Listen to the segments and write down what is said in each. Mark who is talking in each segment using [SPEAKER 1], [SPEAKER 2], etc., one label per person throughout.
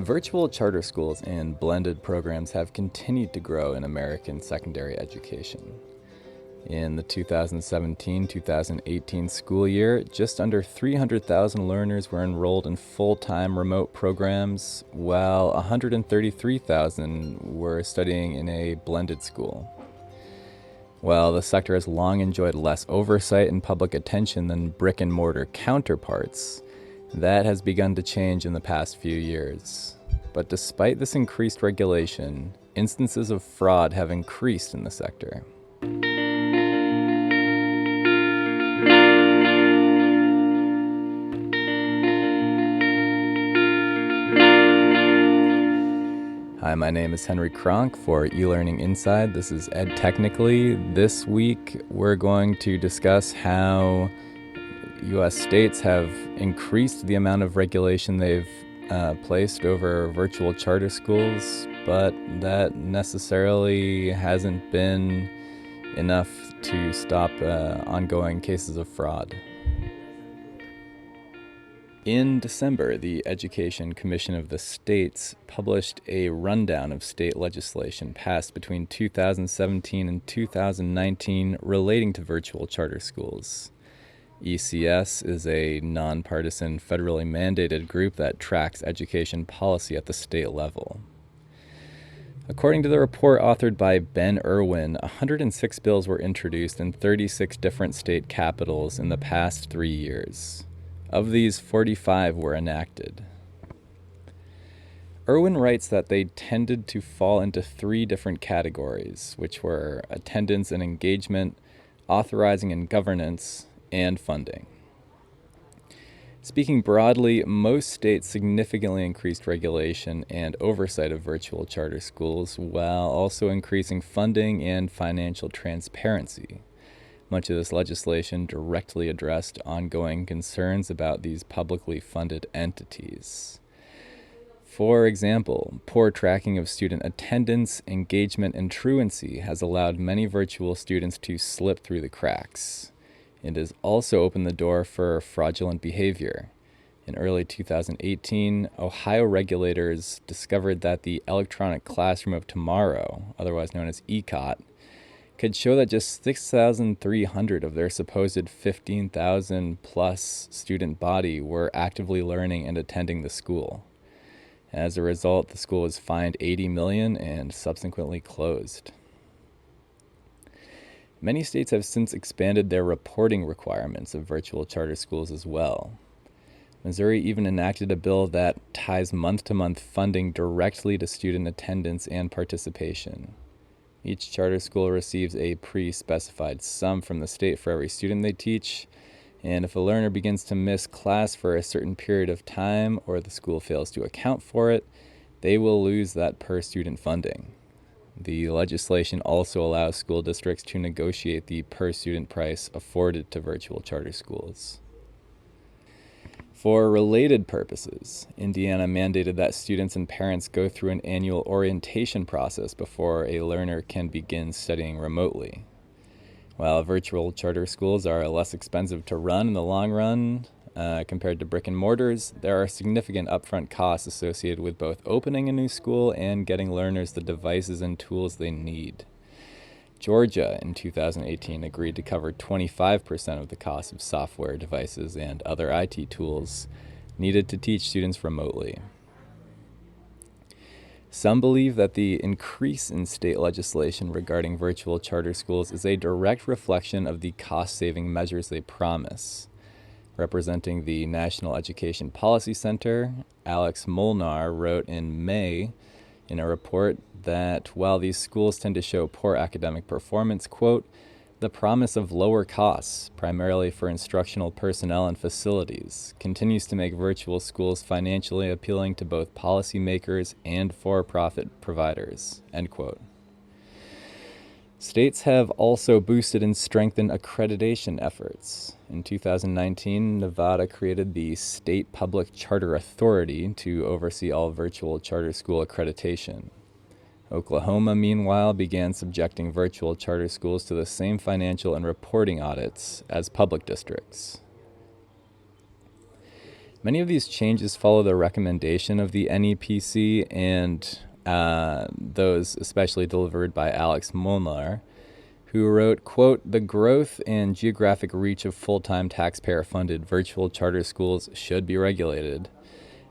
[SPEAKER 1] Virtual charter schools and blended programs have continued to grow in American secondary education. In the 2017-2018 school year, just under 300,000 learners were enrolled in full-time remote programs, while 133,000 were studying in a blended school. While the sector has long enjoyed less oversight and public attention than brick-and-mortar counterparts, that has begun to change in the past few years. But despite this increased regulation, instances of fraud have increased in the sector. Hi, my name is Henry Kronk for eLearning Inside. This is Ed Technically. This week, we're going to discuss how U.S. states have increased the amount of regulation they've placed over virtual charter schools, but that necessarily hasn't been enough to stop ongoing cases of fraud. In December, the Education Commission of the States published a rundown of state legislation passed between 2017 and 2019 relating to virtual charter schools. ECS is a non-partisan, federally mandated group that tracks education policy at the state level. According to the report authored by Ben Erwin, 106 bills were introduced in 36 different state capitals in the past 3 years. Of these, 45 were enacted. Erwin writes that they tended to fall into 3 different categories, which were attendance and engagement, authorizing and governance, and funding. Speaking broadly, most states significantly increased regulation and oversight of virtual charter schools while also increasing funding and financial transparency. Much of this legislation directly addressed ongoing concerns about these publicly funded entities. For example, poor tracking of student attendance, engagement, and truancy has allowed many virtual students to slip through the cracks. It has also opened the door for fraudulent behavior. In early 2018, Ohio regulators discovered that the Electronic Classroom of Tomorrow, otherwise known as ECOT, could show that just 6,300 of their supposed 15,000 plus student body were actively learning and attending the school. As a result, the school was fined $80 million and subsequently closed. Many states have since expanded their reporting requirements of virtual charter schools as well. Missouri even enacted a bill that ties month-to-month funding directly to student attendance and participation. Each charter school receives a pre-specified sum from the state for every student they teach, and if a learner begins to miss class for a certain period of time or the school fails to account for it, they will lose that per-student funding. The legislation also allows school districts to negotiate the per-student price afforded to virtual charter schools. For related purposes, Indiana mandated that students and parents go through an annual orientation process before a learner can begin studying remotely. While virtual charter schools are less expensive to run in the long run compared to brick and mortars, there are significant upfront costs associated with both opening a new school and getting learners the devices and tools they need. Georgia, in 2018, agreed to cover 25% of the cost of software, devices, and other IT tools needed to teach students remotely. Some believe that the increase in state legislation regarding virtual charter schools is a direct reflection of the cost-saving measures they promise. Representing the National Education Policy Center, Alex Molnar wrote in May in a report that while these schools tend to show poor academic performance, quote, the promise of lower costs, primarily for instructional personnel and facilities, continues to make virtual schools financially appealing to both policymakers and for-profit providers, end quote. States have also boosted and strengthened accreditation efforts. In 2019, Nevada created the State Public Charter Authority to oversee all virtual charter school accreditation. Oklahoma, meanwhile, began subjecting virtual charter schools to the same financial and reporting audits as public districts. Many of these changes follow the recommendation of the NEPC and those especially delivered by Alex Molnar, who wrote, quote, "The growth and geographic reach of full-time taxpayer-funded virtual charter schools should be regulated.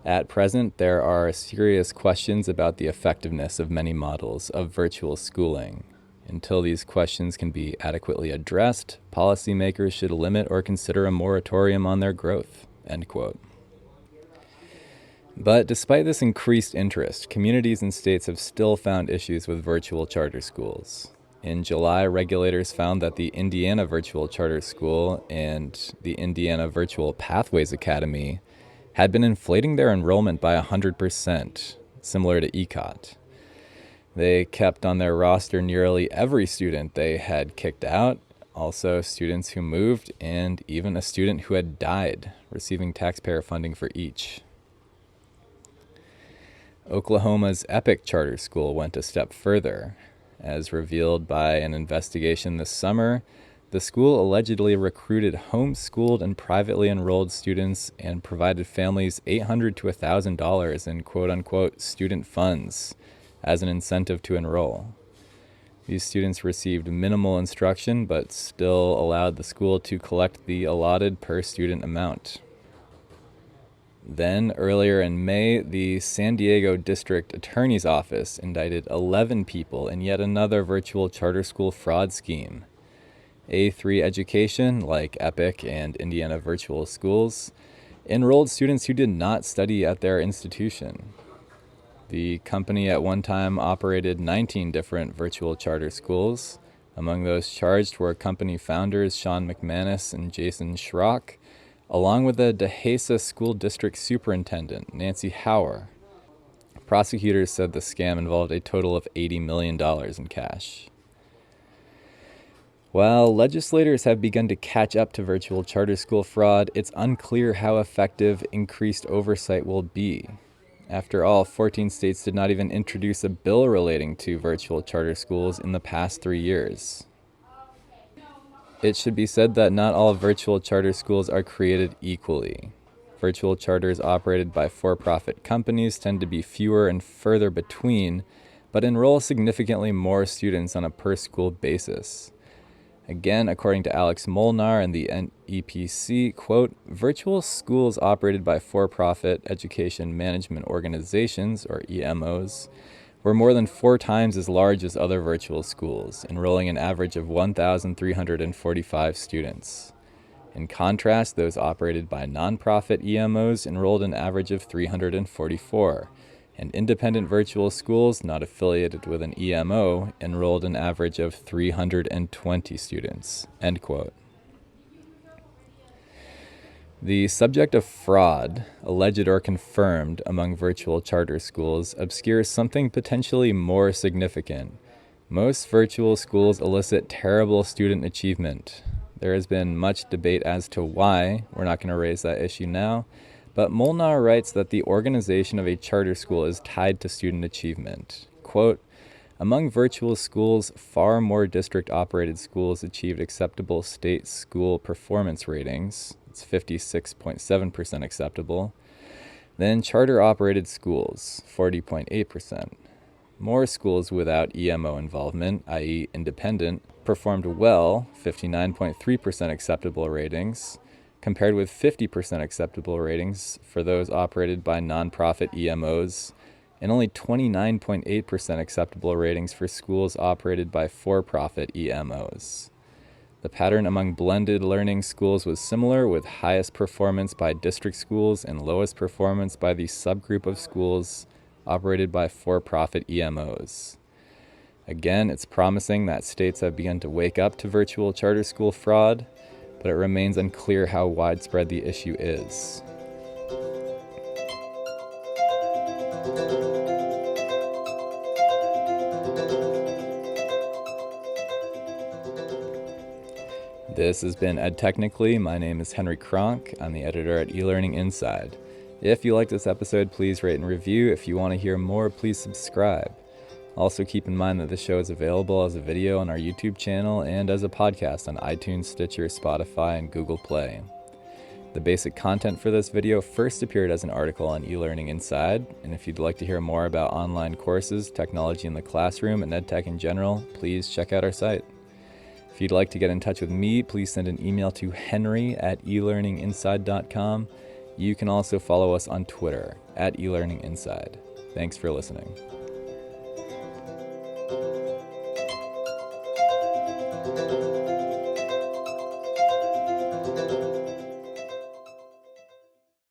[SPEAKER 1] At present, there are serious questions about the effectiveness of many models of virtual schooling. Until these questions can be adequately addressed, policymakers should limit or consider a moratorium on their growth," end quote. But despite this increased interest, communities and states have still found issues with virtual charter schools. In July, regulators found that the Indiana Virtual Charter School and the Indiana Virtual Pathways Academy had been inflating their enrollment by 100%, similar to ECOT. They kept on their roster nearly every student they had kicked out, also students who moved, and even a student who had died, receiving taxpayer funding for each. Oklahoma's Epic Charter School went a step further. As revealed by an investigation this summer, the school allegedly recruited homeschooled and privately enrolled students and provided families $800 to $1,000 in quote-unquote student funds as an incentive to enroll. These students received minimal instruction but still allowed the school to collect the allotted per-student amount. Then, earlier in May, the San Diego District Attorney's Office indicted 11 people in yet another virtual charter school fraud scheme. A3 Education, like Epic and Indiana Virtual Schools, enrolled students who did not study at their institution. The company at one time operated 19 different virtual charter schools. Among those charged were company founders Sean McManus and Jason Schrock, along with the Dehesa School District Superintendent, Nancy Hauer. Prosecutors said the scam involved a total of $80 million in cash. While legislators have begun to catch up to virtual charter school fraud, it's unclear how effective increased oversight will be. After all, 14 states did not even introduce a bill relating to virtual charter schools in the past 3 years. It should be said that not all virtual charter schools are created equally. Virtual charters operated by for-profit companies tend to be fewer and further between, but enroll significantly more students on a per-school basis. Again, according to Alex Molnar and the NEPC, quote, "Virtual schools operated by for-profit education management organizations, or EMOs, were more than 4 times as large as other virtual schools, enrolling an average of 1,345 students. In contrast, those operated by nonprofit EMOs enrolled an average of 344, and independent virtual schools not affiliated with an EMO enrolled an average of 320 students," end quote. The subject of fraud, alleged or confirmed, among virtual charter schools obscures something potentially more significant. Most virtual schools elicit terrible student achievement. There has been much debate as to why. We're not going to raise that issue now. But Molnar writes that the organization of a charter school is tied to student achievement. Quote, "Among virtual schools, far more district-operated schools achieved acceptable state school performance ratings. It's 56.7% acceptable. Then charter-operated schools, 40.8%. More schools without EMO involvement, i.e. independent, performed well, 59.3% acceptable ratings, compared with 50% acceptable ratings for those operated by nonprofit EMOs, and only 29.8% acceptable ratings for schools operated by for-profit EMOs. The pattern among blended learning schools was similar, with highest performance by district schools and lowest performance by the subgroup of schools operated by for-profit EMOs. Again, it's promising that states have begun to wake up to virtual charter school fraud, but it remains unclear how widespread the issue is. This has been Ed Technically. My name is Henry Kronk. I'm the editor at eLearning Inside. If you like this episode, please rate and review. If you want to hear more, please subscribe. Also keep in mind that the show is available as a video on our YouTube channel and as a podcast on iTunes, Stitcher, Spotify, and Google Play. The basic content for this video first appeared as an article on eLearning Inside, and if you'd like to hear more about online courses, technology in the classroom, and EdTech in general, please check out our site. If you'd like to get in touch with me, please send an email to henry@elearninginside.com. You can also follow us on Twitter @eLearningInside. Thanks for listening.